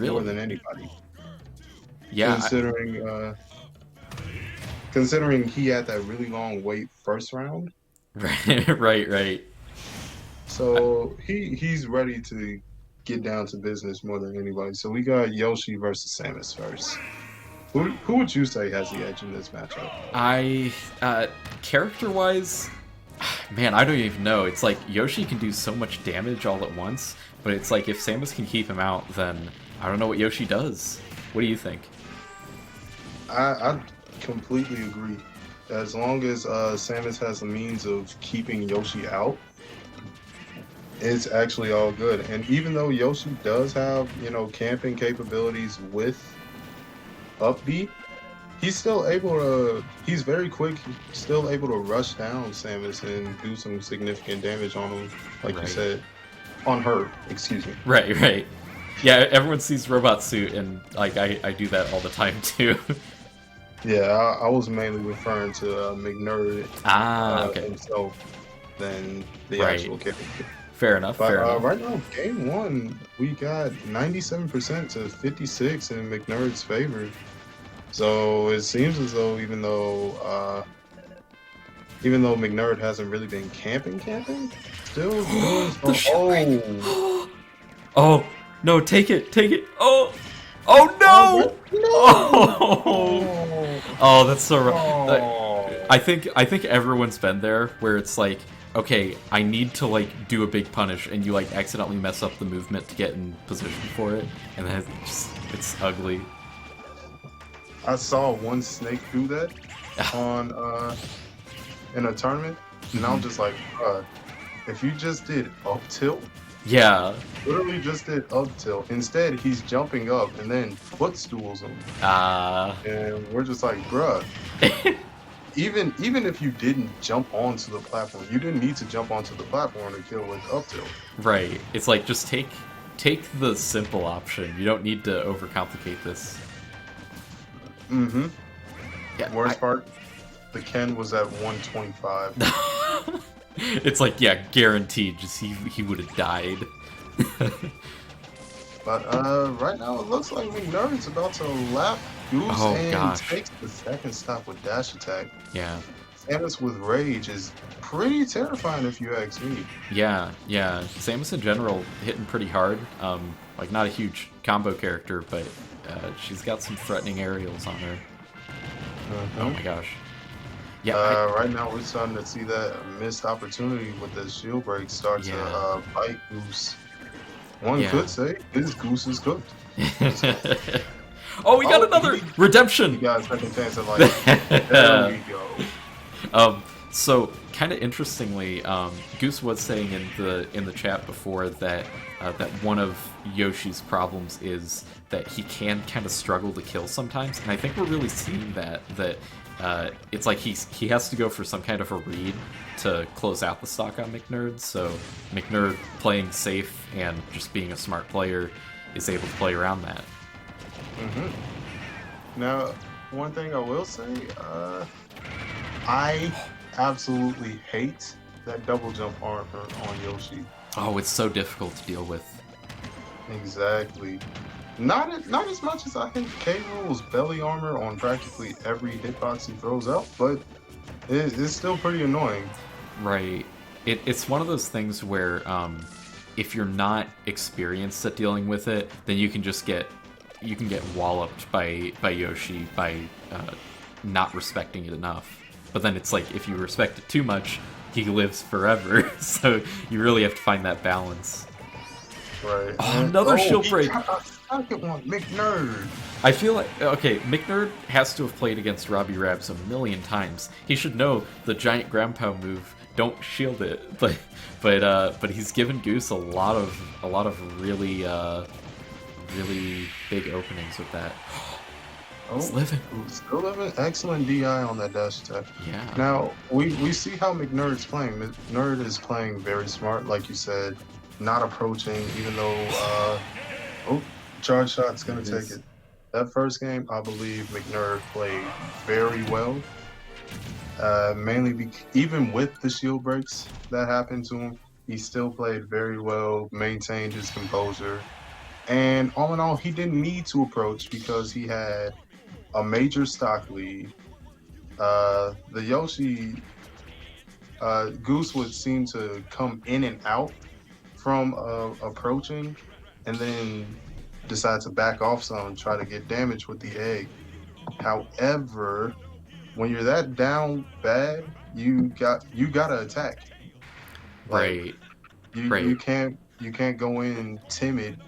more Really? than anybody, Yeah. considering he had that really long wait first round. Right, right, right. I, So he's ready to get down to business more than anybody. So we got Yoshi versus Samus first. Who would you say has the edge in this matchup? I character-wise, man, I don't even know. It's like Yoshi can do so much damage all at once, but it's like if Samus can keep him out, then I don't know what Yoshi does. What do you think? I completely agree. As long as Samus has the means of keeping Yoshi out, it's actually all good. And even though Yoshi does have, camping capabilities with Upbeat, he's very quick, still able to rush down Samus and do some significant damage on him, like you Right. said, on her, excuse me. Right, right. Yeah, everyone sees Robot Suit, and like I do that all the time too. Yeah, I was mainly referring to McNerd Ah, okay. himself than the Right. actual character. Fair enough, But fair enough. right now, game one, we got 97% to 56 in McNerd's favor. So it seems as though even though McNerd hasn't really been camping, still doing The some. shield break! Oh, Oh, no, take it, take it! Oh! Oh oh no! no! Oh! Oh, that's so Oh, I think everyone's been there where it's like, okay, I need to like do a big punish, and you like accidentally mess up the movement to get in position for it, and then it's ugly. I saw one snake do that on in a tournament, and I'm just like, if you just did up tilt, Yeah. literally just did up tilt. Instead, he's jumping up and then footstools him, Uh and we're just like, bruh. Even if you didn't jump onto the platform, you didn't need to jump onto the platform to kill with up tilt. right. It's like just take the simple option. You don't need to overcomplicate this. Mm-hmm. Yeah. Worst part, the Ken was at 125. It's like, yeah, guaranteed. Just he would have died. But right now it looks like McNerd's about to lap Goose Oh and gosh. takes the second stop with dash attack. Yeah. Samus with rage is pretty terrifying if you ask me. Yeah, yeah. Samus in general hitting pretty hard. Like not a huge combo character, but she's got some threatening aerials on her. Oh my gosh. Yeah, Right now we're starting to see that missed opportunity with the shield break start to yeah, bite Goose. One yeah. could say this Goose is cooked. Oh, we got Oh, another he redemption. got a second chance at life. There we go. So kind of interestingly, Goose was saying in the chat before that that one of Yoshi's problems is that he can kind of struggle to kill sometimes, and I think we're really seeing that it's like he has to go for some kind of a read to close out the stock on McNerd. So McNerd playing safe and just being a smart player is able to play around that. Now, one thing I will say, I absolutely hate that double jump armor on Yoshi. Oh, it's so difficult to deal with. Exactly. Not as much as I hate K. Rool's belly armor on practically every hitbox he throws out, but it's still pretty annoying. Right. It's one of those things where if you're not experienced at dealing with it, then you can get walloped by Yoshi by not respecting it enough. But then it's like if you respect it too much, he lives forever. So you really have to find that balance. Right. Oh, another shield he break. got a second one, McNerd. I feel like okay, McNerd has to have played against Robbie Rabs a million times. He should know the giant ground pound move. Don't shield it, but he's given Goose a lot of really really big openings with that. He's living. Still living. Excellent DI on that dash attack. Yeah. Now, we see how McNerd's playing. McNerd is playing very smart, like you said, not approaching, even though, charge shot's going to take it. That first game, I believe McNerd played very well. Mainly, even with the shield breaks that happened to him, he still played very well, maintained his composure, And all in all, he didn't need to approach because he had a major stock lead. The Yoshi Goose would seem to come in and out from approaching, and then decide to back off some, try to get damage with the egg. However, when you're that down bad, you gotta attack. Like Right, you right. can't go in timid.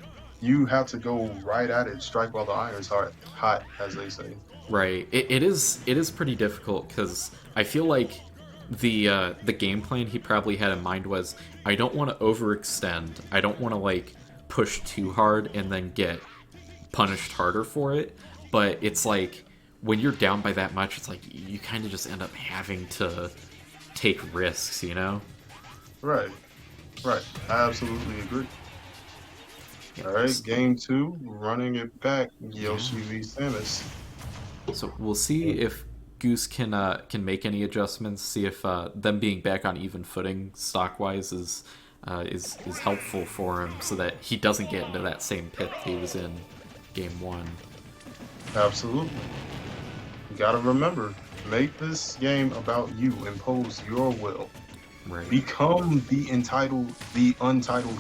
You have to go right at it, strike while the iron's hot, as they say. Right. It is pretty difficult because I feel like the game plan he probably had in mind was I don't want to overextend. I don't want to like push too hard and then get punished harder for it. But it's like when you're down by that much, it's like you kind of just end up having to take risks, you know? Right, right. I absolutely agree. All right, game two, running it back, Yeah. Yoshi v Samus. So we'll see if Goose can make any adjustments. See if them being back on even footing stock wise is helpful for him, so that he doesn't get into that same pit he was in game one. Absolutely. You gotta remember, make this game about you. Impose your will. Right. Become the untitled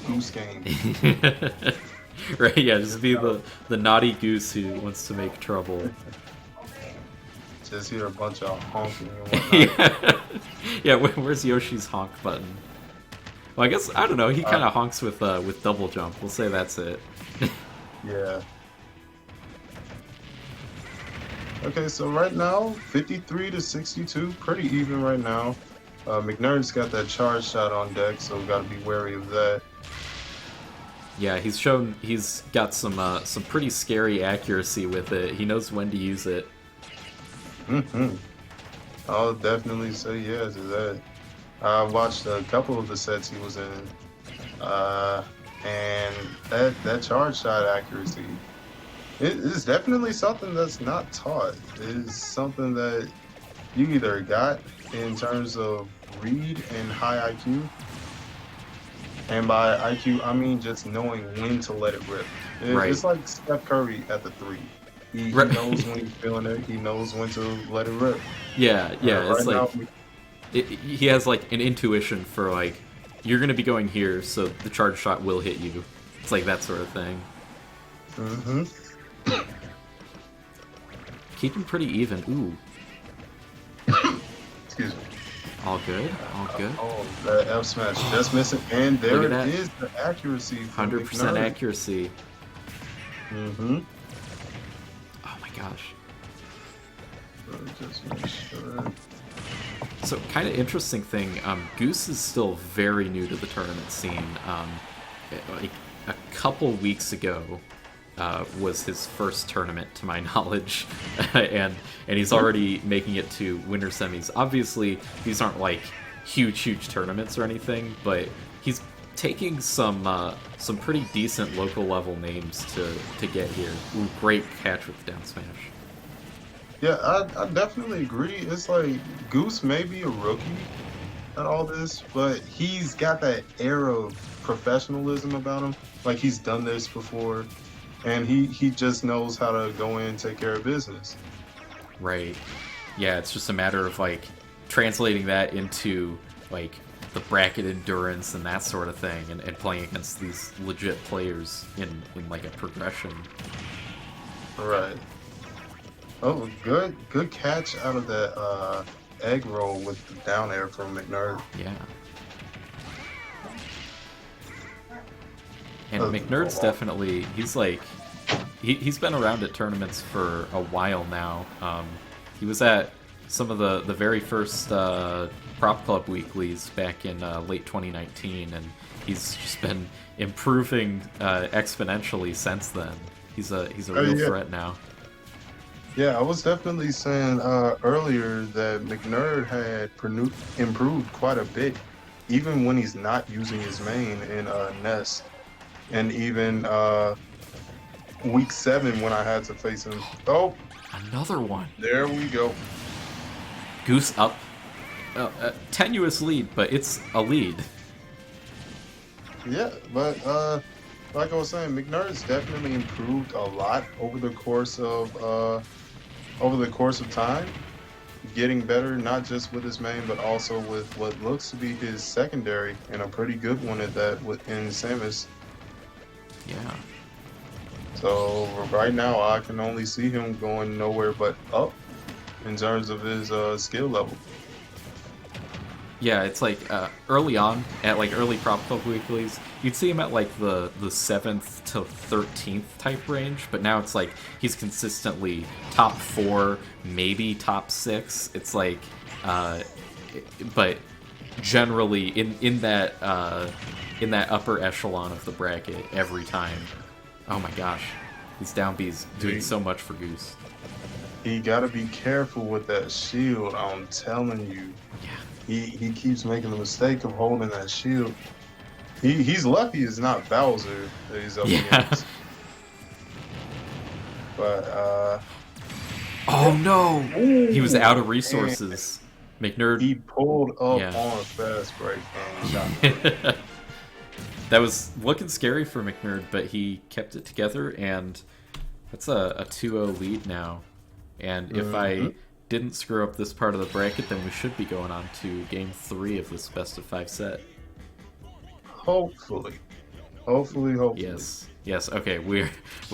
Goose Game. Right. Yeah. Just be the naughty goose who wants to make trouble. Just hear a bunch of honking and whatnot. Yeah. Yeah. Where's Yoshi's honk button? Well, I guess I don't know. He kind of honks with double jump. We'll say that's it. Yeah. Okay, so right now, 53 to 62, pretty even right now. McNerd's got that charge shot on deck, so we gotta be wary of that. Yeah, he's got some pretty scary accuracy with it. He knows when to use it. hmm I'll definitely say yeah to that. I watched a couple of the sets he was in, and that charge shot accuracy, it is definitely something that's not taught. It is something that you either got in terms of read and high IQ, and by IQ I mean just knowing when to let it rip. Right. It's like Steph Curry at the three. He Right. knows when he's feeling it. He knows when to let it rip. Yeah. Yeah. It's Right like now, he has like an intuition for like you're gonna be going here, so the charge shot will hit you. It's like that sort of thing. hmm Keeping pretty even. Ooh, excuse me. all good. All good. Oh, that F smash just missing, and there Look it at that. is, the accuracy. 100% accuracy. Mm-hmm. Oh my gosh. Just make sure. So, kind of interesting thing. Goose is still very new to the tournament scene. Like a couple weeks ago was his first tournament, to my knowledge, and he's already making it to winter semis. Obviously, these aren't like huge tournaments or anything, but he's taking some pretty decent local level names to get here. Ooh, great catch with the down smash. Yeah, I definitely agree. It's like Goose may be a rookie at all this, but he's got that air of professionalism about him. Like he's done this before, and he just knows how to go in and take care of business. Right. Yeah, it's just a matter of like translating that into like the bracket endurance and that sort of thing, and playing against these legit players in like a progression. Right. Oh, good catch out of that egg roll with the down air from McNerd. Yeah. And Oh, McNerd's wow. definitely he's like he's been around at tournaments for a while now. He was at some of the very first Prop Club weeklies back in late 2019, and he's just been improving exponentially since then. He's a real Yeah. threat now. Yeah, I was definitely saying earlier that McNerd had improved quite a bit, even when he's not using his main in Nest, and even week 7 when I had to face him. Oh, Another one. there we go. Goose up. Tenuous lead, but it's a lead. Yeah, but like I was saying, McNerd's definitely improved a lot over the course of time, getting better not just with his main, but also with what looks to be his secondary, and a pretty good one at that within Samus. Yeah. So right now, I can only see him going nowhere but up in terms of his skill level. Yeah, it's like early on at like early Prop Club weeklies, you'd see him at like the 7th to 13th type range, but now it's like he's consistently top 4, maybe top 6. It's like, but generally in that upper echelon of the bracket every time. Oh my gosh, these down B's doing so much for Goose. He got to be careful with that shield. I'm telling you. Yeah. He keeps making the mistake of holding that shield. He's lucky it's not Bowser that he's up against. But oh no! Ooh, He was out of resources. McNerd. He pulled up on a fast break and shot. That was looking scary for McNerd, but he kept it together, and that's a 2-0 lead now. And if I didn't screw up this part of the bracket, then we should be going on to game 3 of this best of 5 set. Hopefully. Yes. Okay, we're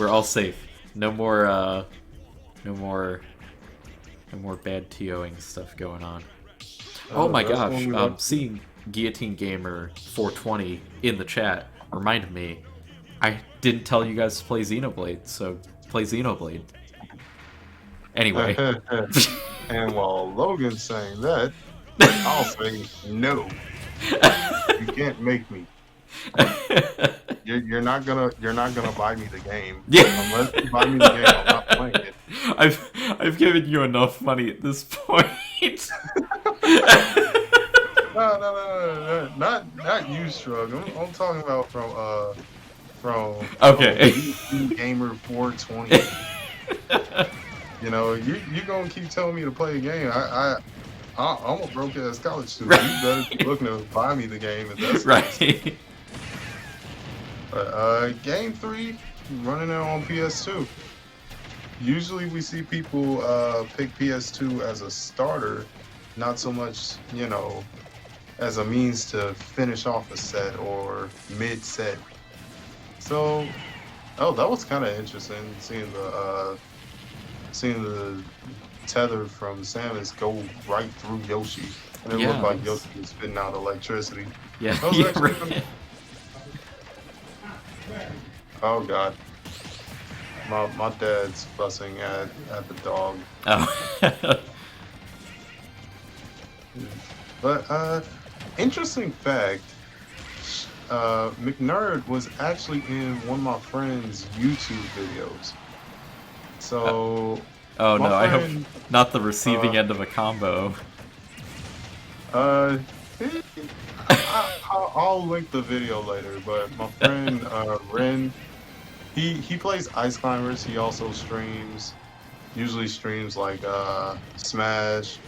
all safe. No more bad TOing stuff going on. Oh my gosh! Seeing Guillotine Gamer 420 in the chat reminded me I didn't tell you guys to play Xenoblade, so play Xenoblade. Anyway. And while Logan's saying that, I'll say no. You can't make me. You're not gonna buy me the game. Yeah. Unless you buy me the game, I'm not playing it. I've given you enough money at this point. No. Not you, Shrug. I'm talking about from okay. Gamer 420. You know, you gonna keep telling me to play a game. I'm a broke ass college student. You better be looking to buy me the game if that's right. But game 3, running it on PS2. Usually we see people pick PS2 as a starter, not so much, as a means to finish off a set or mid-set. So, that was kind of interesting, seeing the tether from Samus go right through Yoshi. And it looked like Yoshi was spitting out electricity. Yeah. That was actually Oh god. My dad's fussing at the dog. Oh. But interesting fact, McNerd was actually in one of my friend's YouTube videos. So oh no, I hope not the receiving end of a combo. I'll link the video later, but my friend Ren, he plays Ice Climbers. He also usually streams like Smash.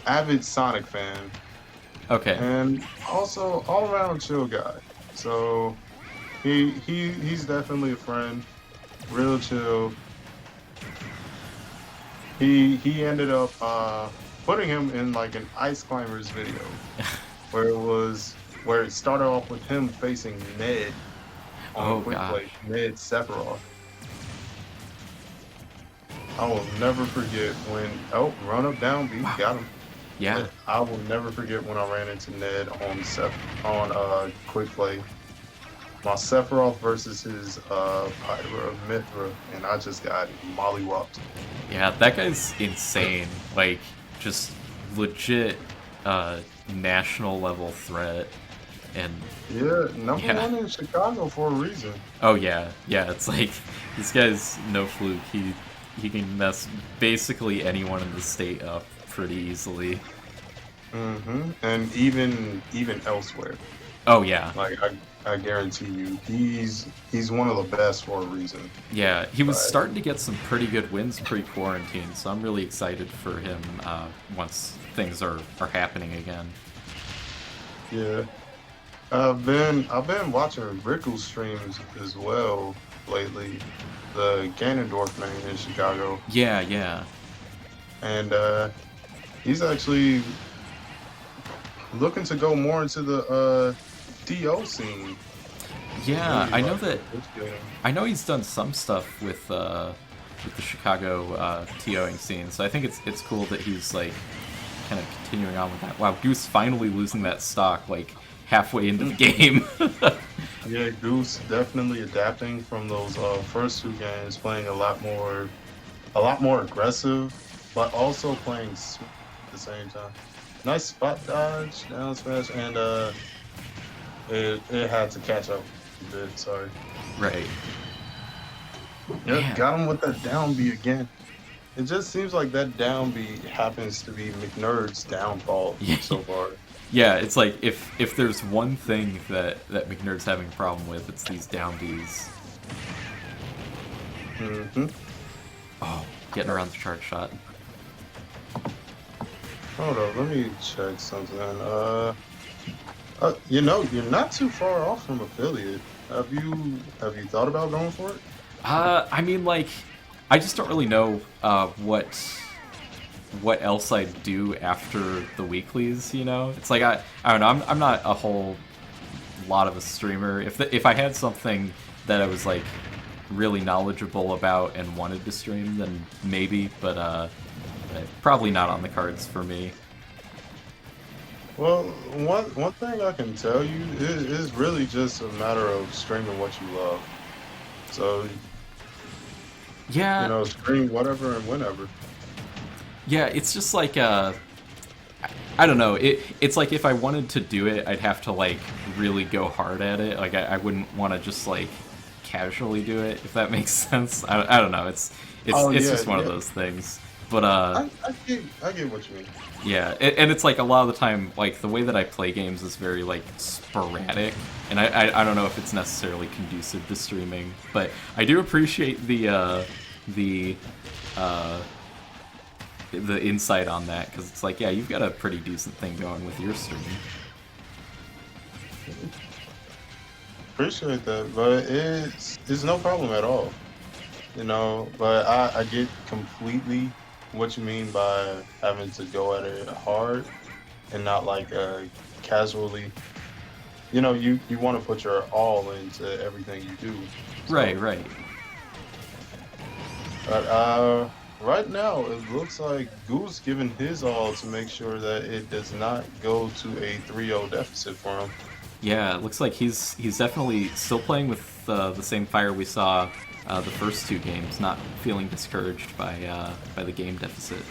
Avid Sonic fan. Okay. And also all around chill guy. So he's definitely a friend. Real chill. He ended up putting him in like an Ice Climbers video where it started off with him facing Ned on quick play. Ned Sephiroth. I will never forget when run up down B, got him. Yeah. But I will never forget when I ran into Ned on quick play. My Sephiroth versus his Pyra Mithra, and I just got mollywopped. Yeah, that guy's insane. Like, just legit national level threat. And yeah, number one in Chicago for a reason. Oh yeah, it's like this guy's no fluke. He can mess basically anyone in the state up pretty easily. And even elsewhere. Oh yeah. Like I guarantee you, he's one of the best for a reason. Yeah, he was starting to get some pretty good wins pre-quarantine, so I'm really excited for him once things are happening again. Yeah. I've been watching Rickles streams as well lately, the Ganondorf man in Chicago, Yeah, yeah. and he's actually looking to go more into the DO scene. Yeah, Really I know like that. appreciating. I know he's done some stuff with the Chicago TOing scene, so I think it's cool that he's like kind of continuing on with that. Wow, Goose finally losing that stock like halfway into the game. Yeah, Goose definitely adapting from those first two games, playing a lot more aggressive, but also playing smooth at the same time. Nice spot dodge, down smash, and it had to catch up a bit. Sorry. Right. Yep, Man. got him with that down B again. It just seems like that down B happens to be McNerd's downfall Yeah. so far. Yeah, it's like if there's one thing that McNerd's having a problem with, it's these down Bs. Hmm. Oh, getting around the charge shot. Hold up, let me check something. You're not too far off from affiliate. Have you thought about going for it? I mean, like, I just don't really know what else I'd do after the weeklies. You know, it's like I don't know. I'm not a whole lot of a streamer. If I had something that I was like really knowledgeable about and wanted to stream, then maybe. But probably not on the cards for me. Well, one thing I can tell you is really just a matter of streaming what you love. So, Yeah, stream whatever and whenever. yeah. It's just like I don't know. It's like if I wanted to do it, I'd have to like really go hard at it. Like I wouldn't want to just like casually do it, if that makes sense. I don't know. Oh It's yeah, just one of yeah. those things. But I get what you mean. yeah, and it's like a lot of the time, like the way that I play games is very like sporadic, and I don't know if it's necessarily conducive to streaming, but I do appreciate the uh, the insight on that because it's like, yeah, you've got a pretty decent thing going with your stream. Appreciate that, but it's no problem at all. But I get completely what you mean by having to go at it hard and not like casually. You want to put your all into everything you do. Right, So, right. but right now it looks like Goose giving his all to make sure that it does not go to a 3-0 deficit for him. Yeah, it looks like he's definitely still playing with the same fire we saw the first two games, not feeling discouraged by the game deficit.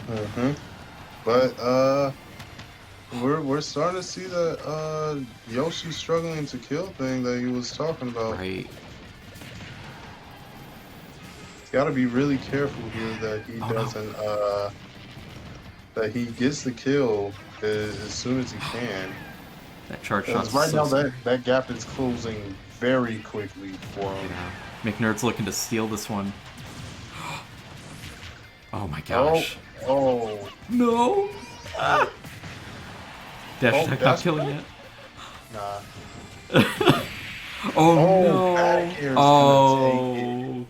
Hmm. But we're starting to see the Yoshi struggling to kill thing that he was talking about. Right. He's got to be really careful here that he Oh no. doesn't that he gets the kill as soon as he can. That charge Because shot's right so now scary. that gap is closing very quickly for him. Yeah. McNerd's looking to steal this one. Oh my Oh, gosh. oh, No! Ah! Dash oh, attack not that's killing right. yet. Nah. Oh Oh, back no! air's gonna take it. Oh!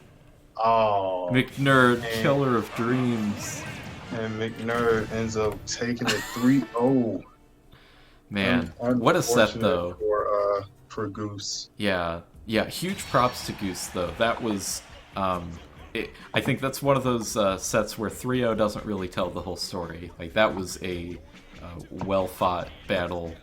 Oh, McNerd, man. killer of dreams. And McNerd ends up taking it 3-0. Man, what a set Unfortunate though. for Goose. Yeah, yeah. Huge props to Goose though. That was, I think that's one of those sets where 3-0 doesn't really tell the whole story. Like that was a well fought battle